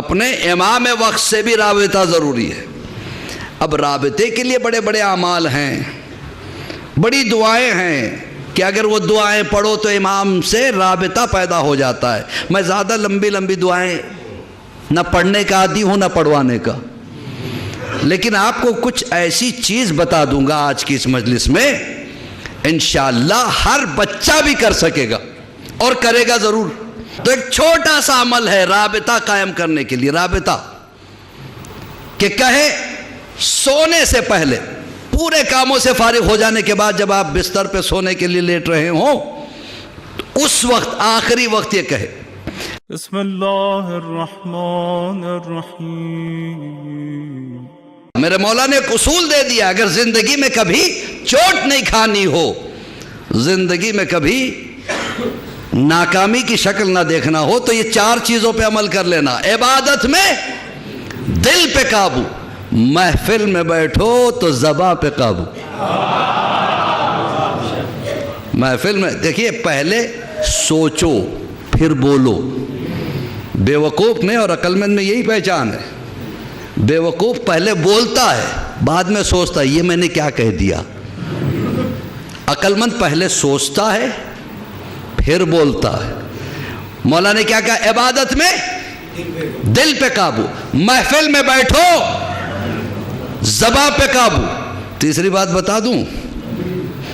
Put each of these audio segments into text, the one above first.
اپنے امام وقت سے بھی رابطہ ضروری ہے۔ اب رابطے کے لیے بڑے بڑے اعمال ہیں، بڑی دعائیں ہیں کہ اگر وہ دعائیں پڑھو تو امام سے رابطہ پیدا ہو جاتا ہے۔ میں زیادہ لمبی لمبی دعائیں نہ پڑھنے کا عادی ہوں نہ پڑھوانے کا، لیکن آپ کو کچھ ایسی چیز بتا دوں گا آج کی اس مجلس میں، انشاءاللہ ہر بچہ بھی کر سکے گا اور کرے گا ضرور۔ تو ایک چھوٹا سا عمل ہے رابطہ قائم کرنے کے لیے، رابطہ کہ کہے سونے سے پہلے، پورے کاموں سے فارغ ہو جانے کے بعد جب آپ بستر پہ سونے کے لیے لیٹ رہے ہوں تو اس وقت آخری وقت یہ کہے بسم اللہ الرحمن الرحیم۔ میرے مولا نے ایک اصول دے دیا، اگر زندگی میں کبھی چوٹ نہیں کھانی ہو، زندگی میں کبھی ناکامی کی شکل نہ دیکھنا ہو، تو یہ 4 چیزوں پہ عمل کر لینا۔ عبادت میں دل پہ قابو، محفل میں بیٹھو تو زباں پہ قابو۔ محفل میں دیکھیے پہلے سوچو پھر بولو۔ بیوقوف میں اور عقل مند میں یہی پہچان ہے، بیوقوف پہلے بولتا ہے بعد میں سوچتا ہے یہ میں نے کیا کہہ دیا۔ عقل مند پہلے سوچتا ہے پھر بولتا ہے۔ مولا نے کیا کہا؟ عبادت میں دل پہ قابو، محفل میں بیٹھو زباں پہ قابو۔ تیسری بات بتا دوں،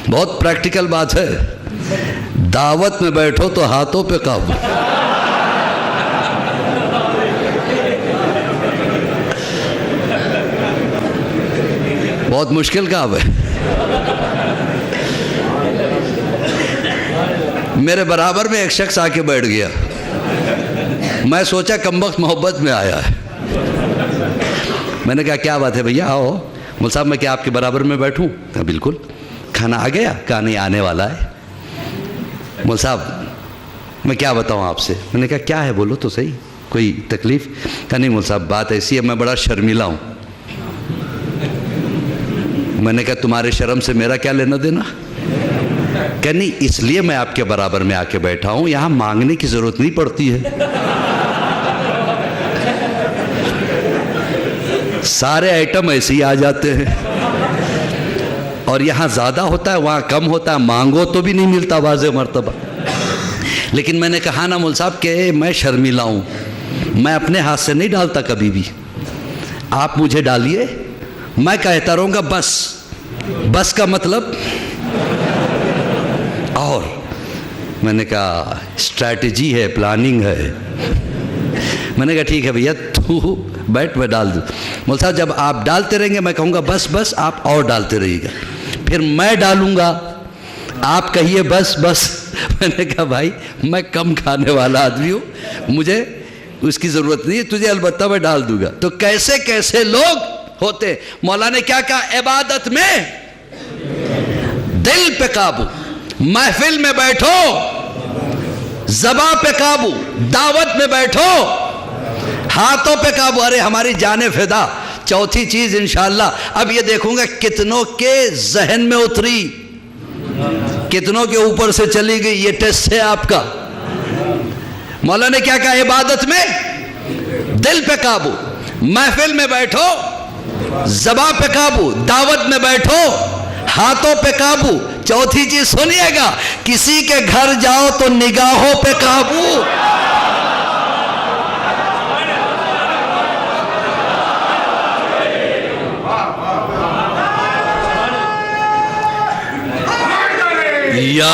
بہت پریکٹیکل بات ہے، دعوت میں بیٹھو تو ہاتھوں پہ قابو۔ بہت مشکل کام ہے۔ میرے برابر میں ایک شخص آ کے بیٹھ گیا، میں سوچا کمبخت محبت میں آیا ہے۔ میں نے کہا کیا بات ہے بھیا، آؤ مول صاحب میں کیا آپ کے برابر میں بیٹھوں؟ کہا بالکل۔ کھانا آ گیا؟ کہا نہیں آنے والا ہے۔ مول صاحب میں کیا بتاؤں آپ سے؟ میں نے کہا کیا ہے بولو تو صحیح، کوئی تکلیف؟ کہا نہیں مول صاحب بات ایسی ہے میں بڑا شرمیلا ہوں۔ میں نے کہا تمہارے شرم سے میرا کیا لینا دینا؟ کہ نہیں اس لیے میں آپ کے برابر میں آ کے بیٹھا ہوں، یہاں مانگنے کی ضرورت نہیں پڑتی ہے، سارے آئٹم ایسے ہی آ جاتے ہیں، اور یہاں زیادہ ہوتا ہے وہاں کم ہوتا ہے، مانگو تو بھی نہیں ملتا واضح مرتبہ۔ لیکن میں نے کہا نا مول صاحب کہ میں شرمیلا ہوں، میں اپنے ہاتھ سے نہیں ڈالتا کبھی بھی، آپ مجھے ڈالیے، میں کہتا رہوں گا بس۔ بس کا مطلب اور میں نے کہا اسٹریٹجی ہے، پلاننگ ہے۔ میں نے کہا ٹھیک ہے بھیا تو بیٹھ میں ڈال دوں۔ مول صاحب جب آپ ڈالتے رہیں گے میں کہوں گا بس بس، آپ اور ڈالتے رہیے گا، پھر میں ڈالوں گا آپ کہیے بس بس۔ میں نے کہا بھائی میں کم کھانے والا آدمی ہوں، مجھے اس کی ضرورت نہیں ہے، تجھے البتہ میں ڈال دوں گا۔ تو کیسے کیسے لوگ ہوتے۔ مولا نے کیا کہا؟ عبادت میں دل پہ قابو، محفل میں بیٹھو زباں پہ قابو، دعوت میں بیٹھو ہاتھوں پہ قابو۔ ارے ہماری جانیں فدا۔ چوتھی چیز انشاءاللہ اب یہ دیکھوں گا کتنوں کے ذہن میں اتری، کتنوں کے اوپر سے چلی گئی، یہ ٹیسٹ ہے آپ کا۔ مولا نے کیا کہا؟ عبادت میں دل پہ قابو، محفل میں بیٹھو زباں پہ قابو، دعوت میں بیٹھو ہاتھوں پہ قابو۔ چوتھی چیز سنیے گا، کسی کے گھر جاؤ تو نگاہوں پہ قابو۔ یا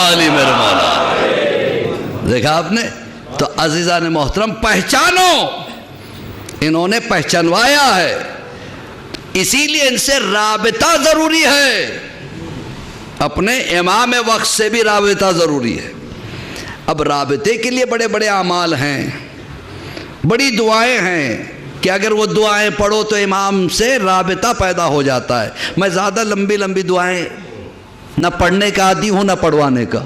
علی میرے مولا۔ دیکھا آپ نے؟ تو عزیزان محترم پہچانو، انہوں نے پہچانوایا ہے، اسی لیے ان سے رابطہ ضروری ہے، اپنے امام وقت سے بھی رابطہ ضروری ہے۔ اب رابطے کے لیے بڑے بڑے اعمال ہیں، بڑی دعائیں ہیں کہ اگر وہ دعائیں پڑھو تو امام سے رابطہ پیدا ہو جاتا ہے۔ میں زیادہ لمبی لمبی دعائیں نہ پڑھنے کا عادی ہوں نہ پڑھوانے کا،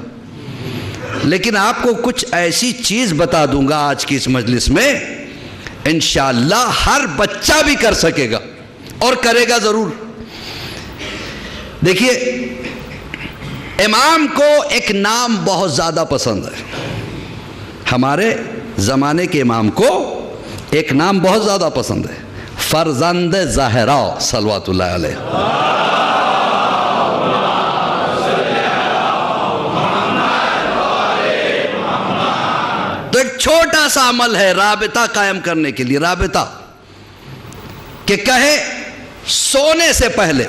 لیکن آپ کو کچھ ایسی چیز بتا دوں گا آج کی اس مجلس میں، انشاءاللہ ہر بچہ بھی کر سکے گا اور کرے گا ضرور. دیکھیے امام کو ایک نام بہت زیادہ پسند ہے. ہمارے زمانے کے امام کو ایک نام بہت زیادہ پسند ہے, فرزند زہرا صلوات اللہ علیہ. تو ایک چھوٹا سا عمل ہے رابطہ قائم کرنے کے لیے, رابطہ کہ کہے سونے سے پہلے,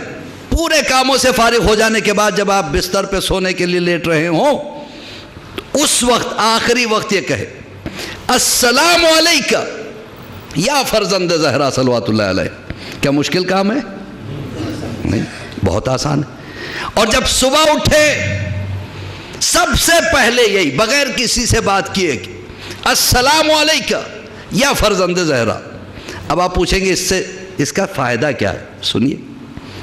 پورے کاموں سے فارغ ہو جانے کے بعد جب آپ بستر پہ سونے کے لیے لیٹ رہے ہوں, اس وقت آخری وقت یہ کہے السلام علیکہ یا فرزند زہرا صلوات اللہ علیہ. کیا مشکل کام ہے؟ نہیں, بہت آسان ہے. اور جب صبح اٹھے سب سے پہلے یہی, بغیر کسی سے بات کیے کہ السلام علیکہ یا فرزند زہرا. اب آپ پوچھیں گے اس کا فائدہ کیا ہے؟ سنیے,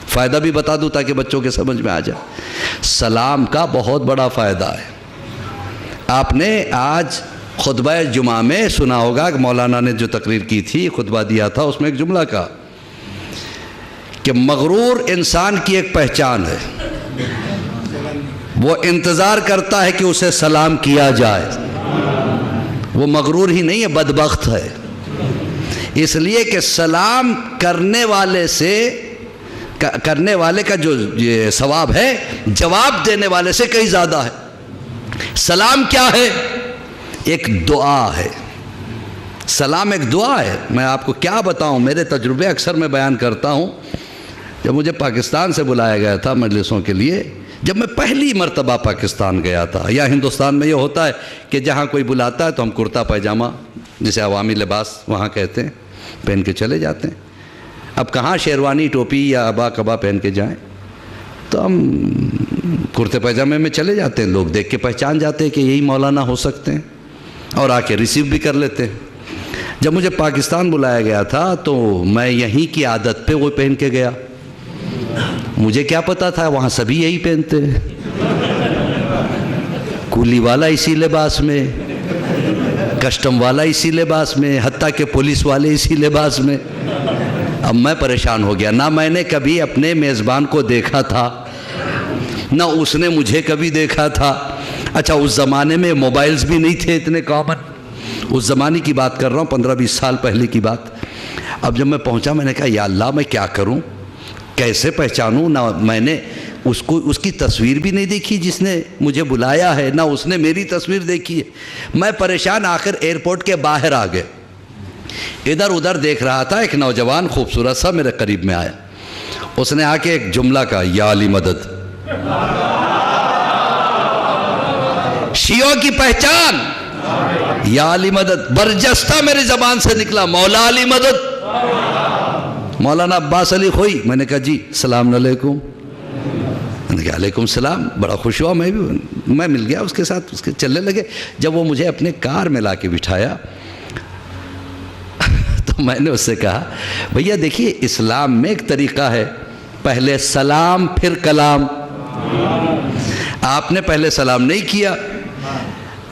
فائدہ بھی بتا دوں تاکہ بچوں کے سمجھ میں آ جائے. سلام کا بہت بڑا فائدہ ہے. آپ نے آج خطبہ جمعہ میں سنا ہوگا کہ مولانا نے جو تقریر کی تھی, خطبہ دیا تھا, اس میں ایک جملہ کہا کہ مغرور انسان کی ایک پہچان ہے, وہ انتظار کرتا ہے کہ اسے سلام کیا جائے. وہ مغرور ہی نہیں ہے, بدبخت ہے. اس لیے کہ سلام کرنے والے کا جو ثواب ہے جواب دینے والے سے کہیں زیادہ ہے. سلام کیا ہے؟ ایک دعا ہے. سلام ایک دعا ہے. میں آپ کو کیا بتاؤں, میرے تجربے اکثر میں بیان کرتا ہوں. جب مجھے پاکستان سے بلایا گیا تھا مجلسوں کے لیے, جب میں پہلی مرتبہ پاکستان گیا تھا, یا ہندوستان میں یہ ہوتا ہے کہ جہاں کوئی بلاتا ہے تو ہم کرتا پائجامہ, جسے عوامی لباس وہاں کہتے ہیں, پہن کے چلے جاتے ہیں. اب کہاں شیروانی ٹوپی یا ابا کبا پہن کے جائیں, تو ہم کرتے پائجامے میں چلے جاتے ہیں. لوگ دیکھ کے پہچان جاتے ہیں کہ یہی مولانا ہو سکتے ہیں, اور آ کے ریسیو بھی کر لیتے ہیں. جب مجھے پاکستان بلایا گیا تھا تو میں یہیں کی عادت پہ وہ پہن کے گیا. مجھے کیا پتا تھا وہاں سبھی یہی پہنتے ہیں, کولی والا اسی لباس میں, کسٹم والا اسی لباس میں, حتیٰ کہ پولیس والے اسی لباس میں. اب میں پریشان ہو گیا. نہ میں نے کبھی اپنے میزبان کو دیکھا تھا, نہ اس نے مجھے کبھی دیکھا تھا. اچھا, اس زمانے میں موبائلز بھی نہیں تھے اتنے کامن. اس زمانے کی بات کر رہا ہوں, 15-20 سال پہلے کی بات. اب جب میں پہنچا, میں نے کہا یا اللہ میں کیا کروں, کیسے پہچانوں؟ نہ میں نے اس کی تصویر بھی نہیں دیکھی جس نے مجھے بلایا ہے, نہ اس نے میری تصویر دیکھی ہے. میں پریشان. آخر ایئرپورٹ کے باہر آ گئے. ادھر ادھر دیکھ رہا تھا, ایک نوجوان خوبصورت سا میرے قریب میں آیا. اس نے آ کے ایک جملہ کہا, یا علی مدد. شیعوں کی پہچان یا علی مدد. برجستہ میری زبان سے نکلا, مولا علی مدد. مولانا عباس علی خوئی. میں نے کہا جی السلام علیکم. میں نے کہا علیکم السلام. بڑا خوش ہوا میں مل گیا اس کے ساتھ, اس کے چلنے لگے. جب وہ مجھے اپنے کار میں لا کے بٹھایا تو میں نے اس سے کہا بھیا دیکھیے اسلام میں ایک طریقہ ہے, پہلے سلام پھر کلام. آپ نے پہلے سلام نہیں کیا,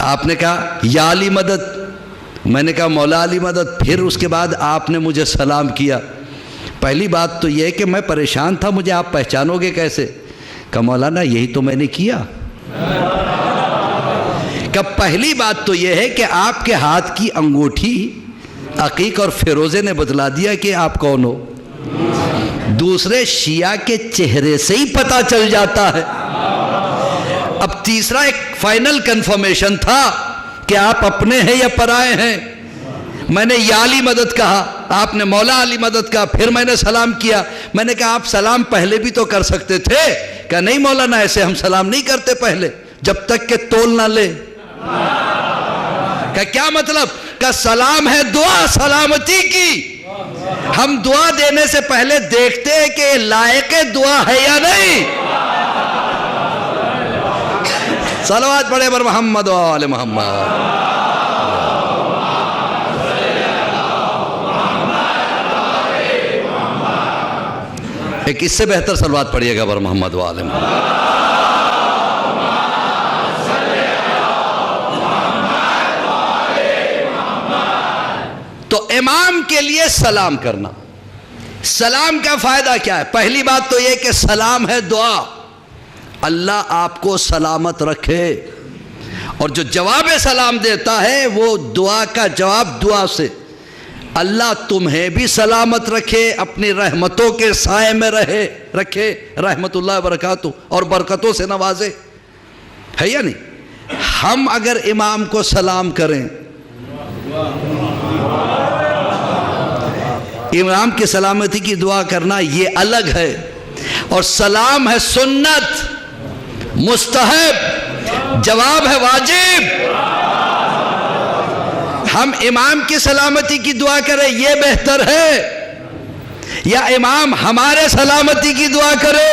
آپ نے کہا یا علی مدد. میں نے کہا مولا علی مدد. پھر اس کے بعد آپ نے مجھے سلام کیا. پہلی بات تو یہ کہ میں پریشان تھا, مجھے آپ پہچانو گے کیسے؟ کہا مولانا یہی تو میں نے کیا. کہ پہلی بات تو یہ ہے کہ آپ کے ہاتھ کی انگوٹھی عقیق اور فیروزے نے بتلا دیا کہ آپ کون ہو. دوسرے شیعہ کے چہرے سے ہی پتہ چل جاتا ہے. اب تیسرا ایک فائنل کنفرمیشن تھا کہ آپ اپنے ہیں یا پرائے ہیں. میں نے یا علی مدد کہا, آپ نے مولا علی مدد کہا, پھر میں نے سلام کیا. میں نے کہا آپ سلام پہلے بھی تو کر سکتے تھے. کہا نہیں مولانا ایسے ہم سلام نہیں کرتے پہلے جب تک کہ تول نہ لے. کہ کیا مطلب؟ کہ سلام ہے دعا سلامتی کی. ہم دعا دینے سے پہلے دیکھتے ہیں کہ لائق دعا ہے یا نہیں. صلوات پڑھے بر محمد و آل محمد. ایک اس سے بہتر صلوات پڑھیے گا بر محمد و آل محمد. تو امام کے لیے سلام کرنا سلام کا فائدہ کیا ہے؟ پہلی بات تو یہ کہ سلام ہے دعا، اللہ آپ کو سلامت رکھے، اور جو جواب سلام دیتا ہے وہ دعا کا جواب دعا سے، اللہ تمہیں بھی سلامت رکھے، اپنی رحمتوں کے سائے میں رکھے، رحمت اللہ وبرکاتہ، اور برکتوں سے نوازے، ہے یا نہیں؟ ہم اگر امام کو سلام کریں، امام کی سلامتی کی دعا کرنا یہ الگ ہے، اور سلام ہے سنت، مستحب، جواب ہے واجب۔ ہم امام کی سلامتی کی دعا کریں یہ بہتر ہے، یا امام ہمارے سلامتی کی دعا کرے؟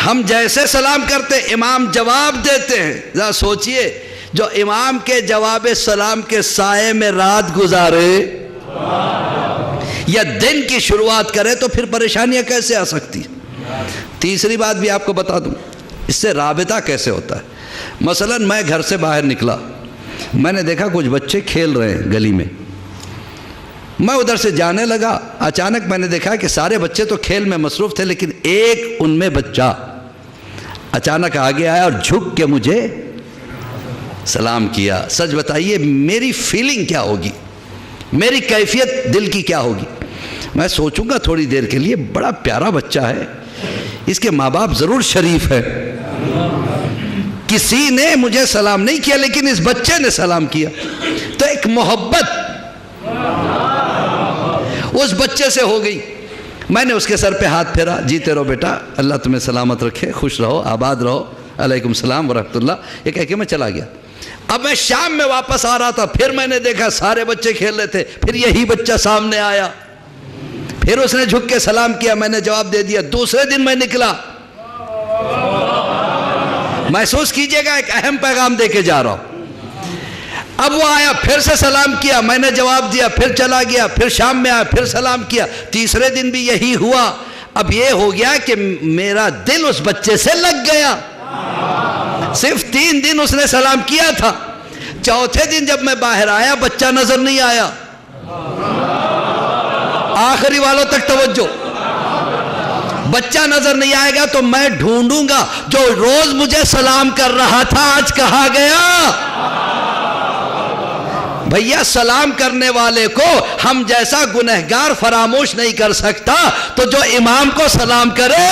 ہم جیسے سلام کرتے امام جواب دیتے ہیں، ذرا سوچئے جو امام کے جواب سلام کے سائے میں رات گزارے یا دن کی شروعات کرے تو پھر پریشانیاں کیسے آ سکتی؟ تیسری بات بھی آپ کو بتا دوں، اس سے رابطہ کیسے ہوتا ہے۔ مثلا میں گھر سے باہر نکلا، میں نے دیکھا کچھ بچے کھیل رہے ہیں گلی میں، میں ادھر سے جانے لگا، اچانک میں نے دیکھا کہ سارے بچے تو کھیل میں مصروف تھے، لیکن ایک ان میں بچہ اچانک آگے آیا اور جھک کے مجھے سلام کیا۔ سچ بتائیے میری فیلنگ کیا ہوگی، میری کیفیت دل کی کیا ہوگی؟ میں سوچوں گا تھوڑی دیر کے لیے بڑا پیارا بچہ ہے، اس کے ماں باپ ضرور شریف ہے، کسی نے مجھے سلام نہیں کیا لیکن اس بچے نے سلام کیا، تو ایک محبت اس بچے سے ہو گئی۔ میں نے اس کے سر پہ ہاتھ پھیرا، جیتے رہو بیٹا، اللہ تمہیں سلامت رکھے، خوش رہو، آباد رہو، علیکم السلام ورحمۃ اللہ، یہ کہہ کے میں چلا گیا۔ اب میں شام میں واپس آ رہا تھا، پھر میں نے دیکھا سارے بچے کھیل رہے تھے، پھر یہی بچہ سامنے آیا، پھر اس نے جھک کے سلام کیا، میں نے جواب دے دیا۔ دوسرے دن میں نکلا، محسوس کیجئے گا ایک اہم پیغام دے کے جا رہا ہوں۔ اب وہ آیا، پھر سے سلام کیا، میں نے جواب دیا، پھر چلا گیا، پھر شام میں آیا، پھر سلام کیا، تیسرے دن بھی یہی ہوا۔ اب یہ ہو گیا کہ میرا دل اس بچے سے لگ گیا، صرف 3 دن اس نے سلام کیا تھا، چوتھے دن جب میں باہر آیا بچہ نظر نہیں آیا۔ آخری والوں تک توجہ، بچہ نظر نہیں آئے گا تو میں ڈھونڈوں گا، جو روز مجھے سلام کر رہا تھا آج کہاں گیا؟ بھیا سلام کرنے والے کو ہم جیسا گنہگار فراموش نہیں کر سکتا، تو جو امام کو سلام کرے،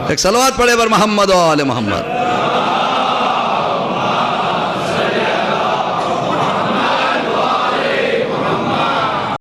ایک صلوات پڑھے بر محمد و آل محمد۔